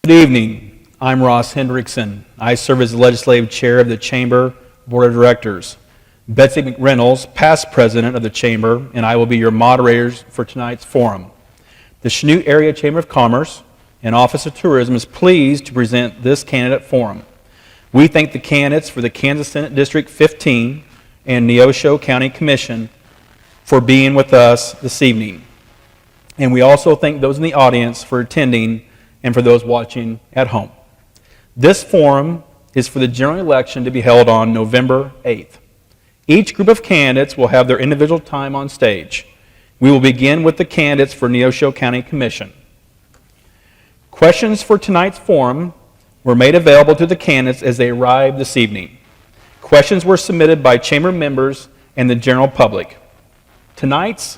Good evening. I'm Ross Hendrickson. I serve as the Legislative Chair of the Chamber Board of Directors. Betsy McReynolds, past President of the Chamber, and I will be your moderators for tonight's forum. The Chanute Area Chamber of Commerce and Office of Tourism is pleased to present this candidate forum. We thank the candidates for the Kansas Senate District 15 and Neosho County Commission for being with us this evening. And we also thank those in the audience for attending and for those watching at home. This forum is for the general election to be held on November 8th. Each group of candidates will have their individual time on stage. We will begin with the candidates for Neosho County Commission. Questions for tonight's forum were made available to the candidates as they arrived this evening. Questions were submitted by chamber members and the general public. Tonight's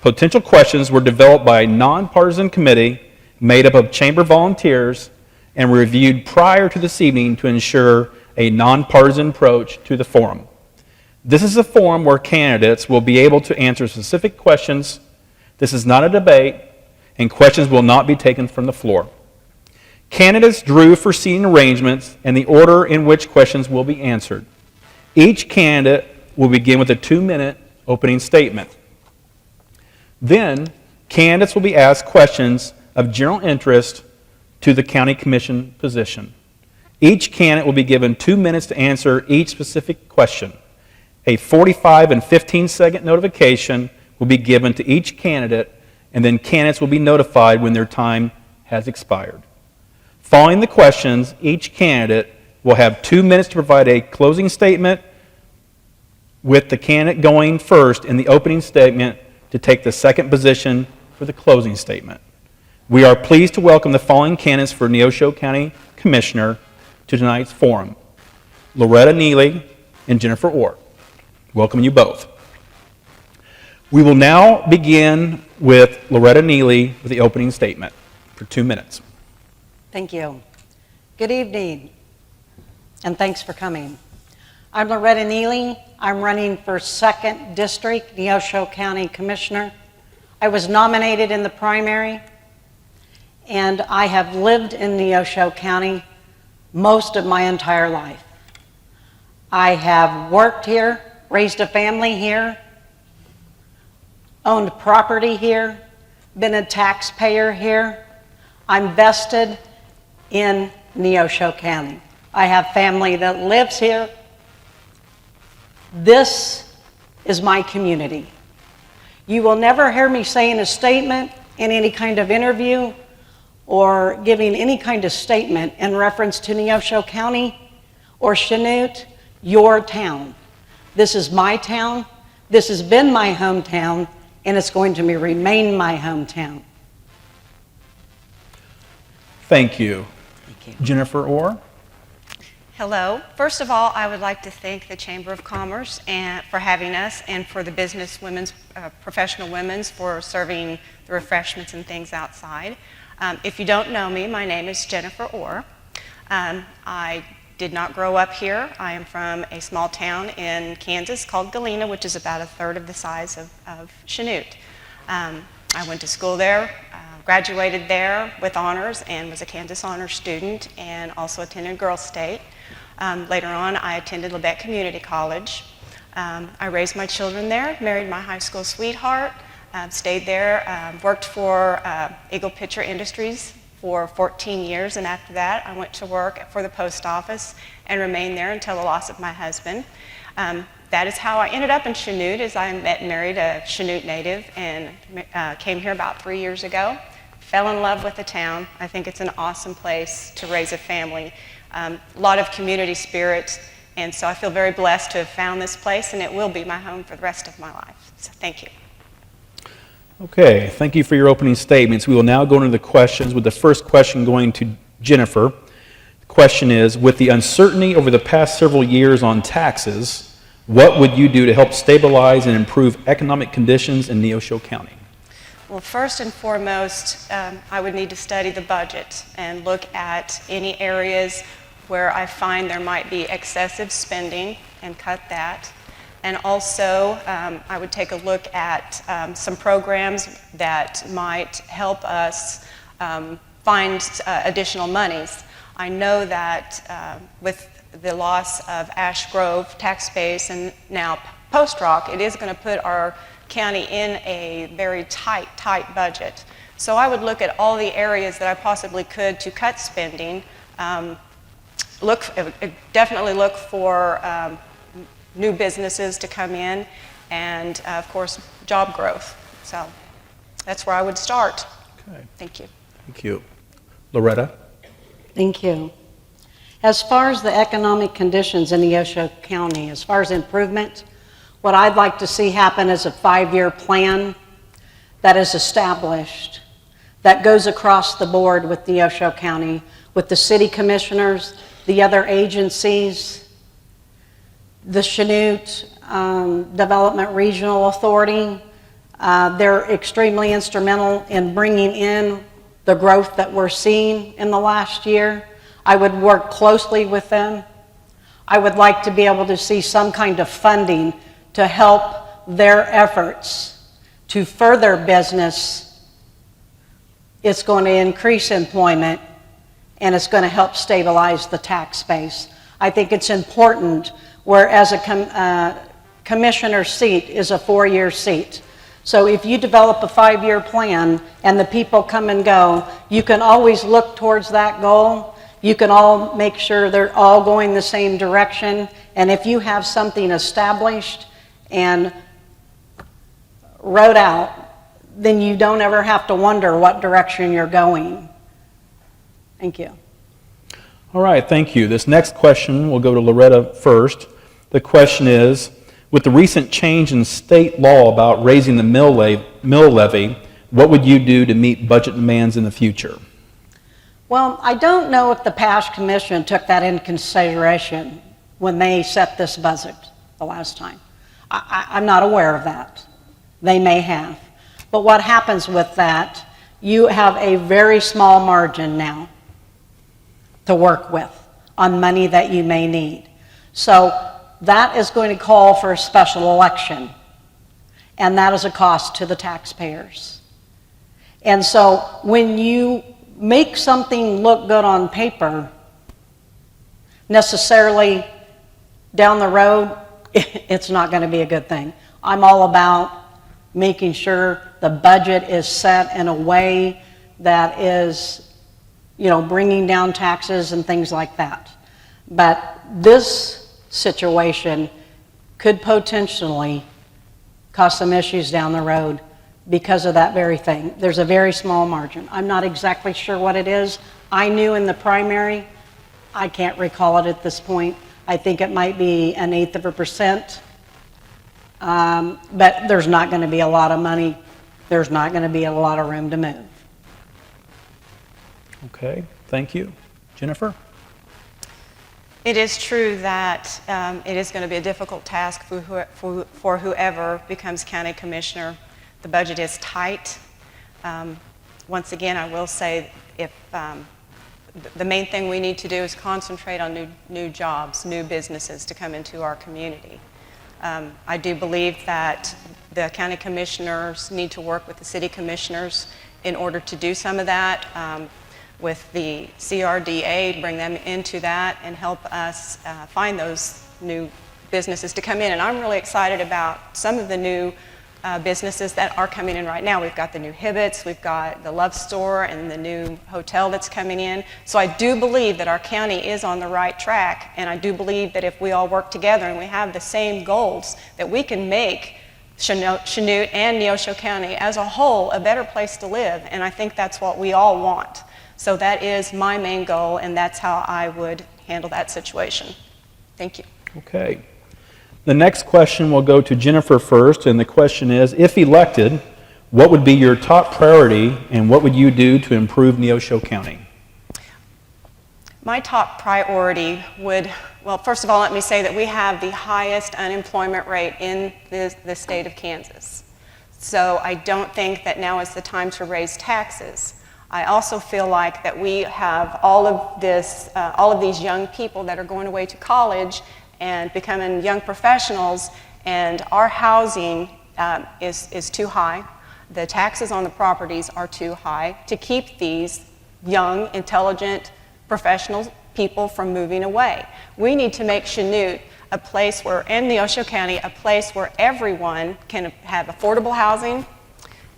potential questions were developed by a nonpartisan committee made up of chamber volunteers and reviewed prior to this evening to ensure a nonpartisan approach to the forum. This is a forum where candidates will be able to answer specific questions. This is not a debate, and questions will not be taken from the floor. Candidates drew for seating arrangements and the order in which questions will be answered. Each candidate will begin with a 2-minute opening statement. Then, candidates will be asked questions of general interest to the county commission position. Each candidate will be given 2 minutes to answer each specific question. A 45 and 15-second notification will be given to each candidate, and then candidates will be notified when their time has expired. Following the questions, each candidate will have 2 minutes to provide a closing statement, with the candidate going first in the opening statement to take the second position for the closing statement. We are pleased to welcome the following candidates for Neosho County Commissioner to tonight's forum: Loretta Neely and Jennifer Orr. Welcome you both. We will now begin with Loretta Neely with the opening statement for 2 minutes. Thank you. Good evening, and thanks for coming. I'm Loretta Neely. I'm running for 2nd District, Neosho County Commissioner. I was nominated in the primary, and I have lived in Neosho County most of my entire life. I have worked here, raised a family here, owned property here, been a taxpayer here. I'm vested in Neosho County. I have family that lives here. This is my community. You will never hear me saying a statement in any kind of interview or giving any kind of statement in reference to Neosho County or Chanute, your town. This is my town. This has been my hometown, and it's going to remain my hometown. Thank you. Thank you. Jennifer Orr. Hello. First of all, I would like to thank the Chamber of Commerce for having us, and for the business women's, professional women's for serving the refreshments and things outside. If you don't know me, my name is Jennifer Orr. I did not grow up here. I am from a small town in Kansas called Galena, which is about 1/3 of the size of Chanute. I went to school there, graduated there with honors, and was a Kansas honors student, and also attended Girls State. Later on, I attended Labette Community College. I raised my children there, married my high school sweetheart, stayed there, worked for Eagle Pitcher Industries for 14 years, and after that I went to work for the post office and remained there until the loss of my husband. That is how I ended up in Chanute, as I met and married a Chanute native, and came here about 3 years ago. Fell in love with the town. I think it's an awesome place to raise a family. A lot of community spirit, and so I feel very blessed to have found this place, and it will be my home for the rest of my life. So thank you. Okay, thank you for your opening statements. We will now go into the questions, with the first question going to Jennifer. The question is, with the uncertainty over the past several years on taxes, what would you do to help stabilize and improve economic conditions in Neosho County? Well, first and foremost, I would need to study the budget and look at any areas where I find there might be excessive spending and cut that. And also, I would take a look at some programs that might help us find additional monies. I know that with the loss of Ash Grove tax base and now Post Rock, it is going to put our county in a very tight budget. So I would look at all the areas that I possibly could to cut spending. Definitely look for new businesses to come in, and of course, job growth. So that's where I would start. Okay. Thank you. Thank you. Loretta? Thank you. As far as the economic conditions in Neosho County, as far as improvement, what I'd like to see happen is a 5-year plan that is established, that goes across the board with Neosho County, with the city commissioners, the other agencies, the Chanute Development Regional Authority. They're extremely instrumental in bringing in the growth that we're seeing in the last year. I would work closely with them. I would like to be able to see some kind of funding to help their efforts to further business. It's going to increase employment, and it's going to help stabilize the tax base. I think it's important, whereas a commissioner seat is a 4-year seat. So if you develop a 5-year plan and the people come and go, you can always look towards that goal. You can all make sure they're all going the same direction. And if you have something established and wrote out, then you don't ever have to wonder what direction you're going. Thank you. All right, thank you. This next question will go to Loretta first. The question is, with the recent change in state law about raising the mill levy, what would you do to meet budget demands in the future? Well, I don't know if the past commission took that into consideration when they set this budget the last time. I'm not aware of that. They may have. But what happens with that, you have a very small margin now to work with on money that you may need. So that is going to call for a special election, and that is a cost to the taxpayers. And so when you make something look good on paper, necessarily down the road, it's not going to be a good thing. I'm all about making sure the budget is set in a way that is, bringing down taxes and things like that. But this situation could potentially cause some issues down the road because of that very thing. There's a very small margin. I'm not exactly sure what it is. I knew in the primary, I can't recall it at this point. I think it might be 1/8%. But there's not going to be a lot of money. There's not going to be a lot of room to move. Okay, thank you. Jennifer? It is true that it is going to be a difficult task for whoever becomes county commissioner. The budget is tight. Once again, I will say if the main thing we need to do is concentrate on new jobs, new businesses to come into our community. I do believe that the county commissioners need to work with the city commissioners in order to do some of that. With the CRDA, bring them into that and help us find those new businesses to come in. And I'm really excited about some of the new businesses that are coming in right now. We've got the new Hibbets, we've got the Love Store, and the new hotel that's coming in. So I do believe that our county is on the right track, and I do believe that if we all work together and we have the same goals, that we can make Chanute and Neosho County as a whole a better place to live. And I think that's what we all want. So that is my main goal, and that's how I would handle that situation. Thank you. Okay. The next question will go to Jennifer first, and the question is, if elected, what would be your top priority, and what would you do to improve Neosho County? My top priority would, well, first of all, let me say that we have the highest unemployment rate in the state of Kansas. So I don't think that now is the time to raise taxes. I also feel like that we have all of these young people that are going away to college and becoming young professionals, and our housing is too high. The taxes on the properties are too high to keep these young, intelligent, professional people from moving away. We need to make Chanute a place where, in Neosho County, a place where everyone can have affordable housing,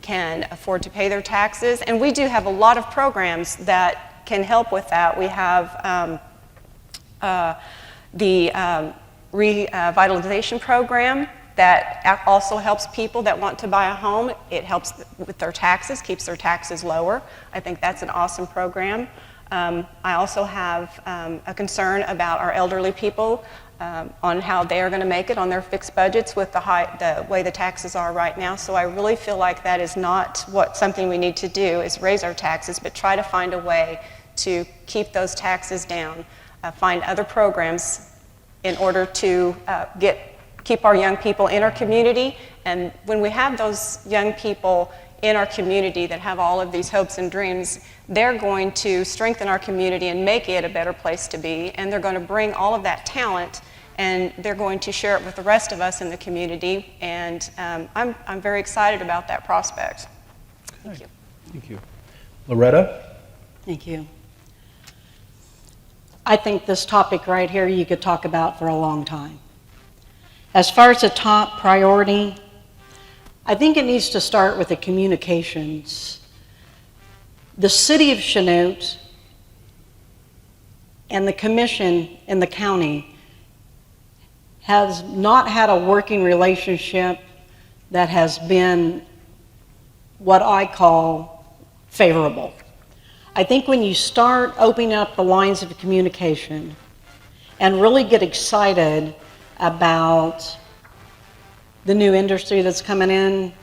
can afford to pay their taxes, and we do have a lot of programs that can help with that. We have the revitalization program that also helps people that want to buy a home. It helps with their taxes, keeps their taxes lower. I think that's an awesome program. I also have a concern about our elderly people on how they are going to make it on their fixed budgets with the way the taxes are right now. So I really feel like that is not something we need to do, is raise our taxes, but try to find a way to keep those taxes down, find other programs in order to keep our young people in our community. And when we have those young people in our community that have all of these hopes and dreams, they're going to strengthen our community and make it a better place to be, and they're going to bring all of that talent and they're going to share it with the rest of us in the community, and I'm very excited about that prospect. Thank you. Thank you. Loretta? Thank you. I think this topic right here you could talk about for a long time. As far as the top priority, I think it needs to start with the communications. The city of Chanute and the commission in the county has not had a working relationship that has been what I call favorable. I think when you start opening up the lines of communication and really get excited about the new industry that's coming in,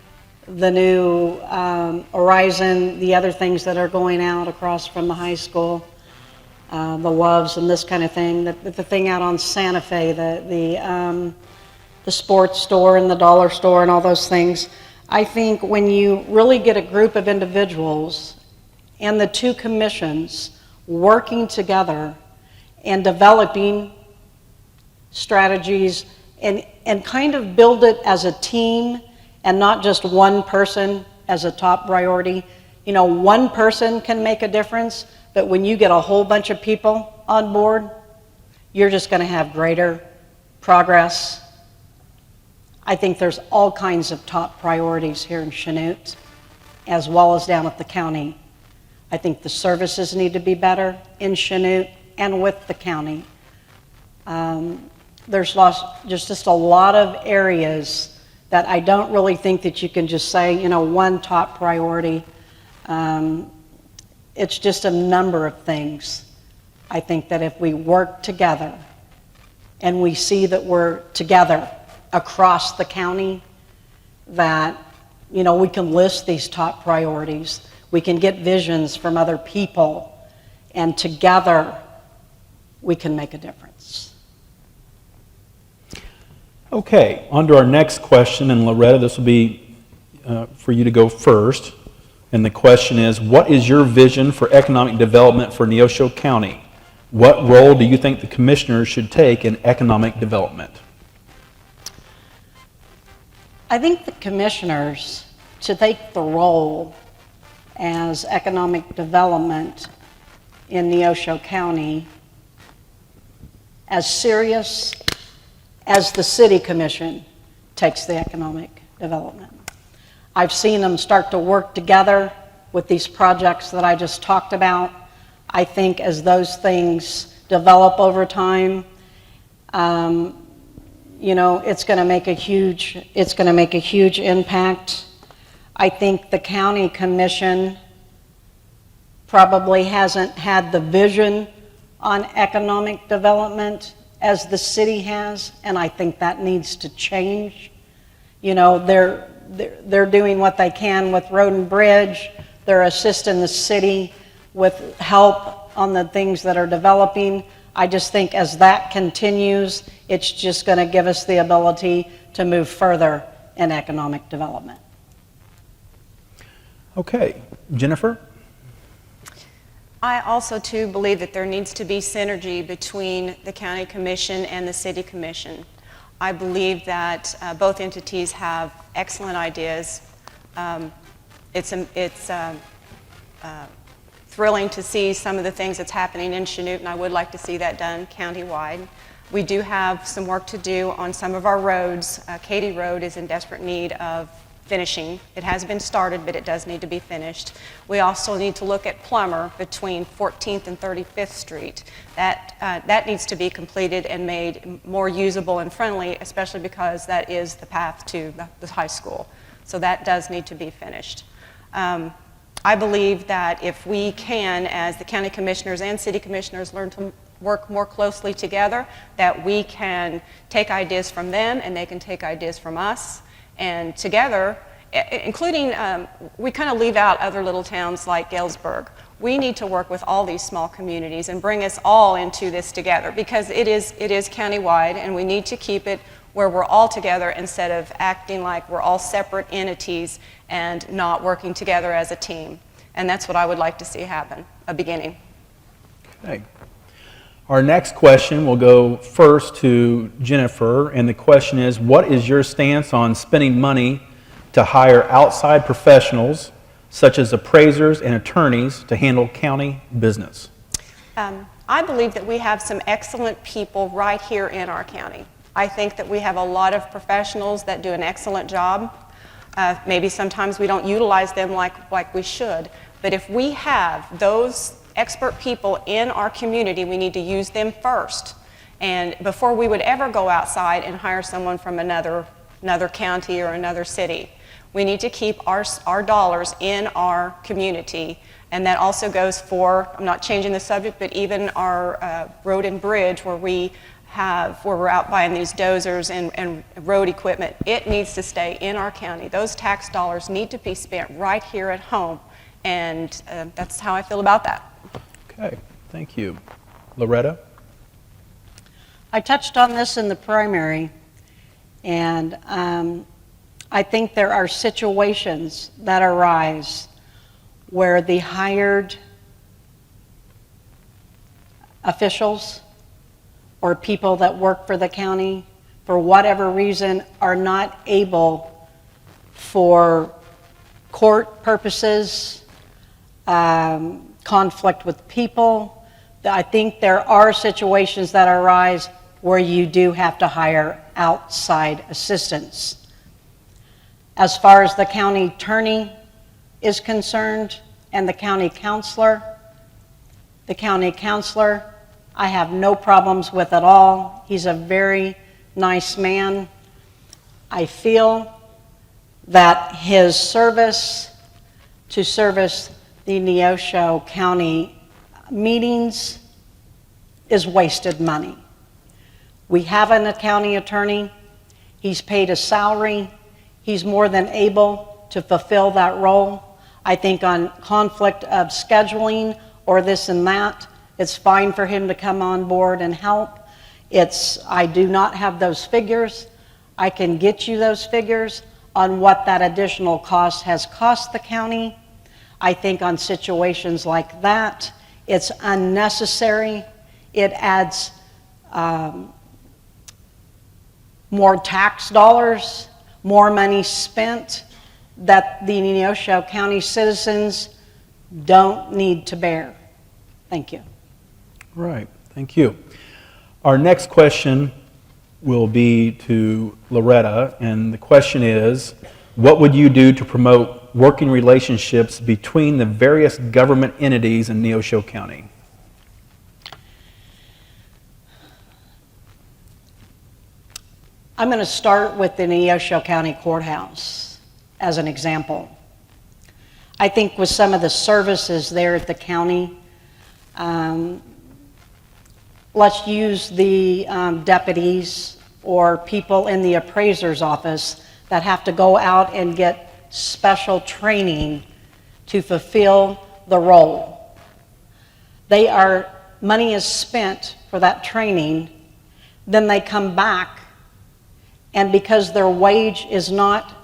the new Horizon, the other things that are going out across from the high school, the Loves and this kind of thing, the thing out on Santa Fe, the sports store and the dollar store and all those things. I think when you really get a group of individuals and the two commissions working together and developing strategies and kind of build it as a team and not just one person as a top priority. You know, one person can make a difference, but when you get a whole bunch of people on board, you're just going to have greater progress. I think there's all kinds of top priorities here in Chanute, as well as down at the county. I think the services need to be better in Chanute and with the county. There's just a lot of areas that I don't really think that you can just say, you know, one top priority. It's just a number of things. I think that if we work together and we see that we're together across the county, that, you know, we can list these top priorities. We can get visions from other people, and together we can make a difference. Okay, on to our next question, and Loretta, this will be for you to go first. And the question is, what is your vision for economic development for Neosho County? What role do you think the commissioners should take in economic development? I think the commissioners should take the role as economic development in Neosho County as serious as the city commission takes the economic development. I've seen them start to work together with these projects that I just talked about. I think as those things develop over time, you know, it's going to make a huge impact. I think the county commission probably hasn't had the vision on economic development as the city has, and I think that needs to change. You know, they're doing what they can with Road and Bridge. They're assisting the city with help on the things that are developing. I just think as that continues, it's just going to give us the ability to move further in economic development. Okay, Jennifer? I also, too, believe that there needs to be synergy between the county commission and the city commission. I believe that both entities have excellent ideas. thrilling to see some of the things that's happening in Chanute, and I would like to see that done countywide. We do have some work to do on some of our roads. Katy Road is in desperate need of finishing. It has been started, but it does need to be finished. We also need to look at Plummer between 14th and 35th Street. That needs to be completed and made more usable and friendly, especially because that is the path to the high school. So that does need to be finished. I believe that if we can, as the county commissioners and city commissioners, learn to work more closely together, that we can take ideas from them and they can take ideas from us. And together, including, we kind of leave out other little towns like Galesburg. We need to work with all these small communities and bring us all into this together, because it is countywide, and we need to keep it where we're all together instead of acting like we're all separate entities and not working together as a team. And that's what I would like to see happen, a beginning. Okay. Our next question will go first to Jennifer, and the question is, what is your stance on spending money to hire outside professionals, such as appraisers and attorneys, to handle county business? I believe that we have some excellent people right here in our county. I think that we have a lot of professionals that do an excellent job. Maybe sometimes we don't utilize them like we should, but if we have those expert people in our community, we need to use them first, and before we would ever go outside and hire someone from another county or another city. We need to keep our dollars in our community, and that also goes for, I'm not changing the subject, but even our road and bridge where we're out buying these dozers and road equipment. It needs to stay in our county. Those tax dollars need to be spent right here at home, and that's how I feel about that. Okay, thank you. Loretta? I touched on this in the primary, and I think there are situations that arise where the hired officials or people that work for the county, for whatever reason, are not able, for court purposes, conflict with people. I think there are situations that arise where you do have to hire outside assistance. As far as the county attorney is concerned and the county counselor, I have no problems with at all. He's a very nice man. I feel that his service to service the Neosho County meetings is wasted money. We have a county attorney. He's paid a salary. He's more than able to fulfill that role. I think on conflict of scheduling or this and that, it's fine for him to come on board and help. I do not have those figures. I can get you those figures on what that additional cost has cost the county. I think on situations like that, it's unnecessary. It adds more tax dollars, more money spent that the Neosho County citizens don't need to bear. Thank you. Right, thank you. Our next question will be to Loretta, and the question is, what would you do to promote working relationships between the various government entities in Neosho County? I'm going to start with the Neosho County Courthouse as an example. I think with some of the services there at the county, let's use the deputies or people in the appraiser's office that have to go out and get special training to fulfill the role. Money is spent for that training, then they come back, and because their wage is not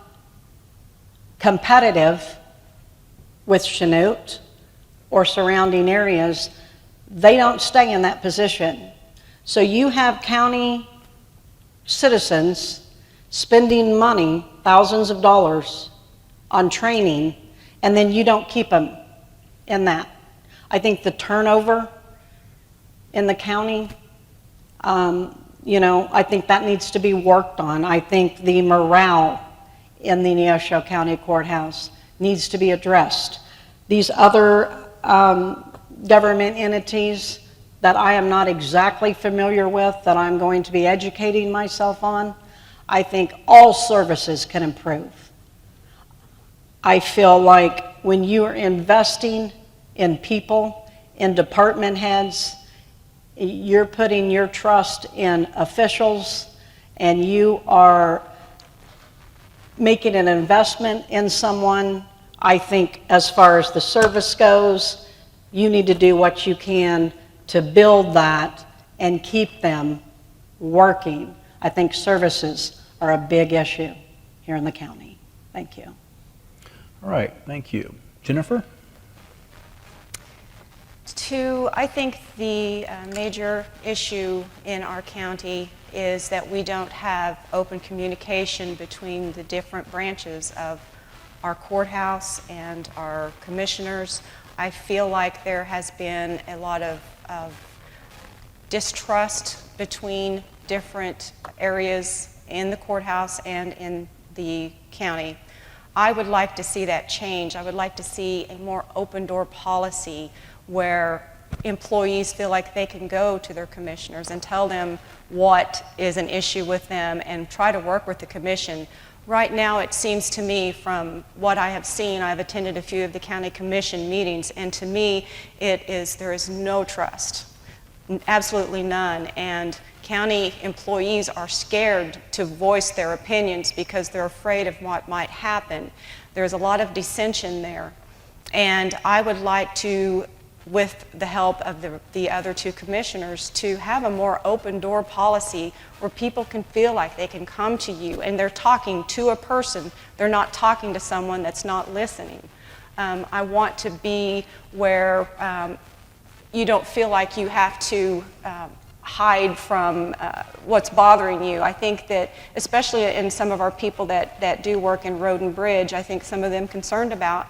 competitive with Chanute or surrounding areas, they don't stay in that position. So you have county citizens spending money, thousands of dollars, on training, and then you don't keep them in that. I think the turnover in the county, I think that needs to be worked on. I think the morale in the Neosho County Courthouse needs to be addressed. These other government entities that I am not exactly familiar with, that I'm going to be educating myself on, I think all services can improve. I feel like when you are investing in people, in department heads, you're putting your trust in officials, and you are making an investment in someone. I think as far as the service goes, you need to do what you can to build that and keep them working. I think services are a big issue here in the county. Thank you. All right, thank you. Jennifer? I think the major issue in our county is that we don't have open communication between the different branches of our courthouse and our commissioners. I feel like there has been a lot of distrust between different areas in the courthouse and in the county. I would like to see that change. I would like to see a more open door policy where employees feel like they can go to their commissioners and tell them what is an issue with them and try to work with the commission. Right now, it seems to me, from what I have seen, I've attended a few of the county commission meetings, and to me, there is no trust, absolutely none. And county employees are scared to voice their opinions because they're afraid of what might happen. There's a lot of dissension there. And I would like to, with the help of the other two commissioners, to have a more open door policy where people can feel like they can come to you and they're talking to a person. They're not talking to someone that's not listening. I want to be where you don't feel like you have to hide from what's bothering you. I think that, especially in some of our people that do work in Road and Bridge, I think some of them concerned about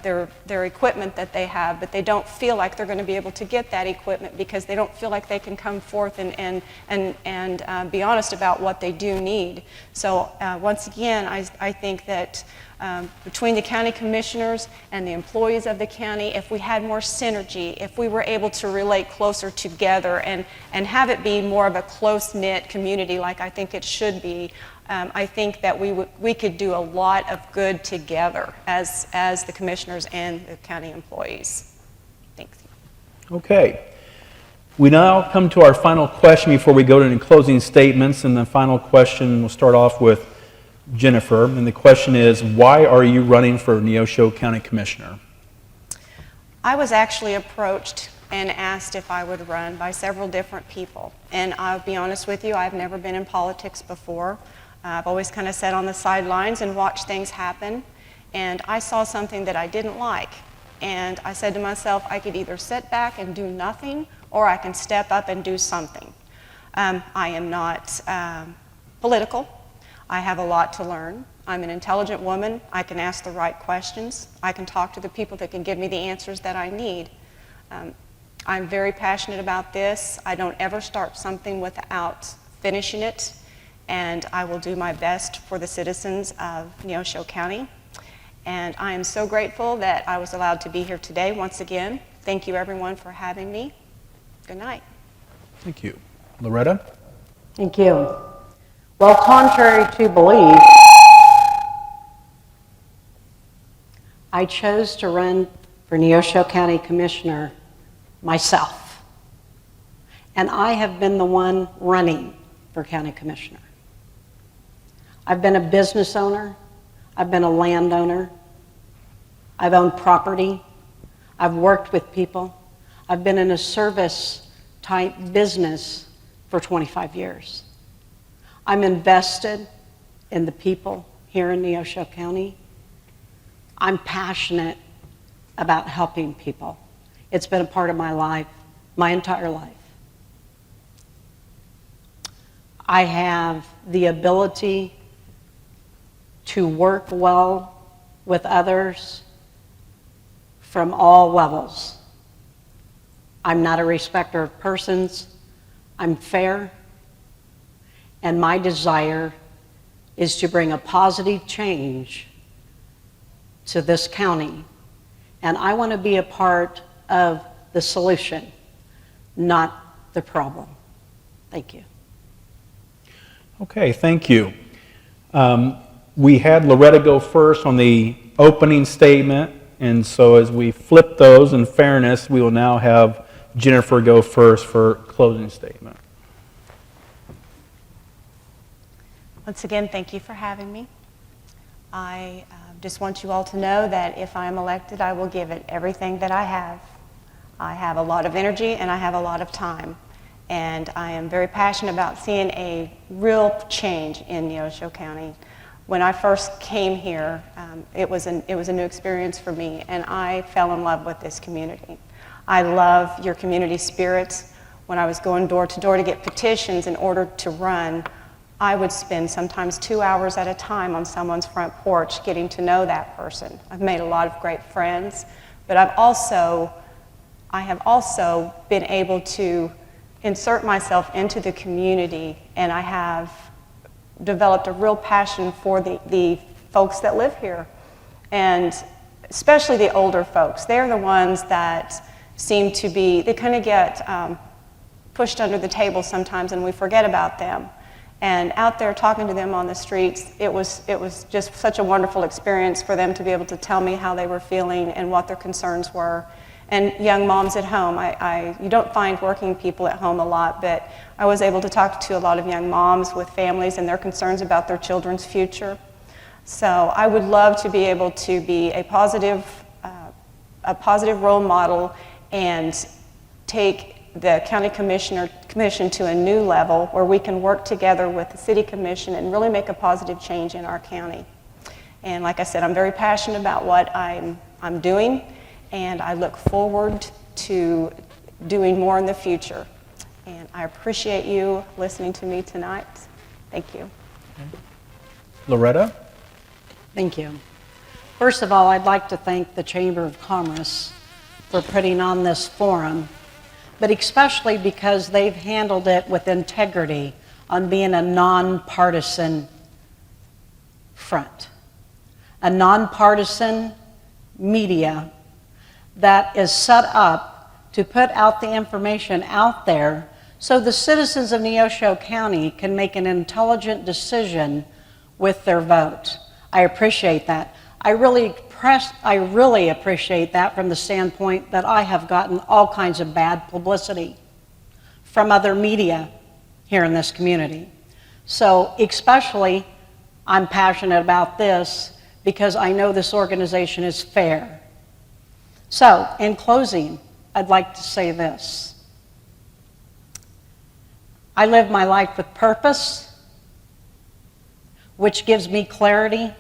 their equipment that they have, but they don't feel like they're going to be able to get that equipment because they don't feel like they can come forth and be honest about what they do need. So once again, I think that between the county commissioners and the employees of the county, if we had more synergy, if we were able to relate closer together and have it be more of a close-knit community like I think it should be, I think that we could do a lot of good together as the commissioners and the county employees. Thanks. Okay. We now come to our final question before we go to any closing statements, and the final question will start off with Jennifer, and the question is, why are you running for Neosho County Commissioner? I was actually approached and asked if I would run by several different people, and I'll be honest with you, I've never been in politics before. I've always kind of sat on the sidelines and watched things happen, and I saw something that I didn't like, and I said to myself, I could either sit back and do nothing, or I can step up and do something. I am not political. I have a lot to learn. I'm an intelligent woman. I can ask the right questions. I can talk to the people that can give me the answers that I need. I'm very passionate about this. I don't ever start something without finishing it, and I will do my best for the citizens of Neosho County. And I am so grateful that I was allowed to be here today once again. Thank you, everyone, for having me. Good night. Thank you. Loretta? Thank you. Well, contrary to belief, I chose to run for Neosho County Commissioner myself. And I have been the one running for County Commissioner. I've been a business owner. I've been a landowner. I've owned property. I've worked with people. I've been in a service-type business for 25 years. I'm invested in the people here in Neosho County. I'm passionate about helping people. It's been a part of my life, my entire life. I have the ability to work well with others from all levels. I'm not a respecter of persons. I'm fair. And my desire is to bring a positive change to this county. And I want to be a part of the solution, not the problem. Thank you. Okay, thank you. We had Loretta go first on the opening statement, and so as we flip those, in fairness, we will now have Jennifer go first for closing statement. Once again, thank you for having me. I just want you all to know that if I am elected, I will give it everything that I have. I have a lot of energy and I have a lot of time. And I am very passionate about seeing a real change in Neosho County. When I first came here, it was a new experience for me, and I fell in love with this community. I love your community spirit. When I was going door to door to get petitions in order to run, I would spend sometimes 2 hours at a time on someone's front porch getting to know that person. I've made a lot of great friends, but I have also been able to insert myself into the community, and I have developed a real passion for the folks that live here, and especially the older folks. They're the ones that seem to be, they kind of get pushed under the table sometimes, and we forget about them. And out there talking to them on the streets, it was just such a wonderful experience for them to be able to tell me how they were feeling and what their concerns were. And young moms at home, you don't find working people at home a lot, but I was able to talk to a lot of young moms with families and their concerns about their children's future. So I would love to be able to be a positive role model and take the county commission to a new level where we can work together with the city commission and really make a positive change in our county. And like I said, I'm very passionate about what I'm doing, and I look forward to doing more in the future. And I appreciate you listening to me tonight. Thank you. Loretta? Thank you. First of all, I'd like to thank the Chamber of Commerce for putting on this forum, but especially because they've handled it with integrity on being a nonpartisan front, a nonpartisan media that is set up to put out the information out there so the citizens of Neosho County can make an intelligent decision with their vote. I appreciate that. I really appreciate that from the standpoint that I have gotten all kinds of bad publicity from other media here in this community. So especially, I'm passionate about this because I know this organization is fair. So, in closing, I'd like to say this. I live my life with purpose, which gives me clarity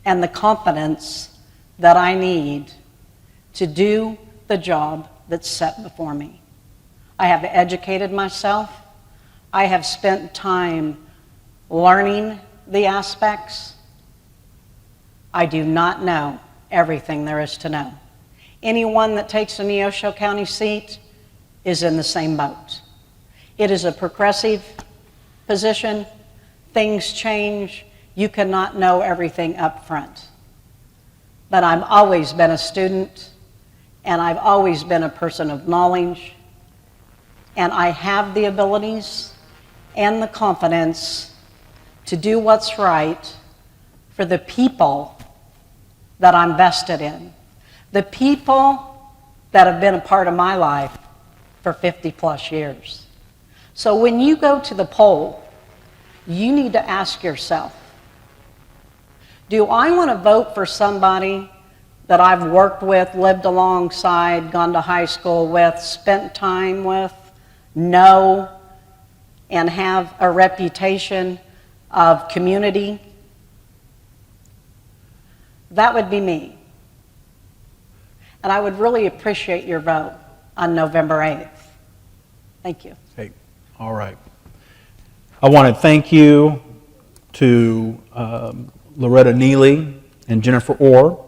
and the confidence that I need to do the job that's set before me. I have educated myself. I have spent time learning the aspects. I do not know everything there is to know. Anyone that takes a Neosho County seat is in the same boat. It is a progressive position. Things change. You cannot know everything up front. But I've always been a student, and I've always been a person of knowledge, and I have the abilities and the confidence to do what's right for the people that I'm vested in, the people that have been a part of my life for 50 plus years. So when you go to the poll, you need to ask yourself, do I want to vote for somebody that I've worked with, lived alongside, gone to high school with, spent time with, know, and have a reputation of community? That would be me. And I would really appreciate your vote on November 8th. Thank you. Hey, all right. I want to thank you to Loretta Neely and Jennifer Orr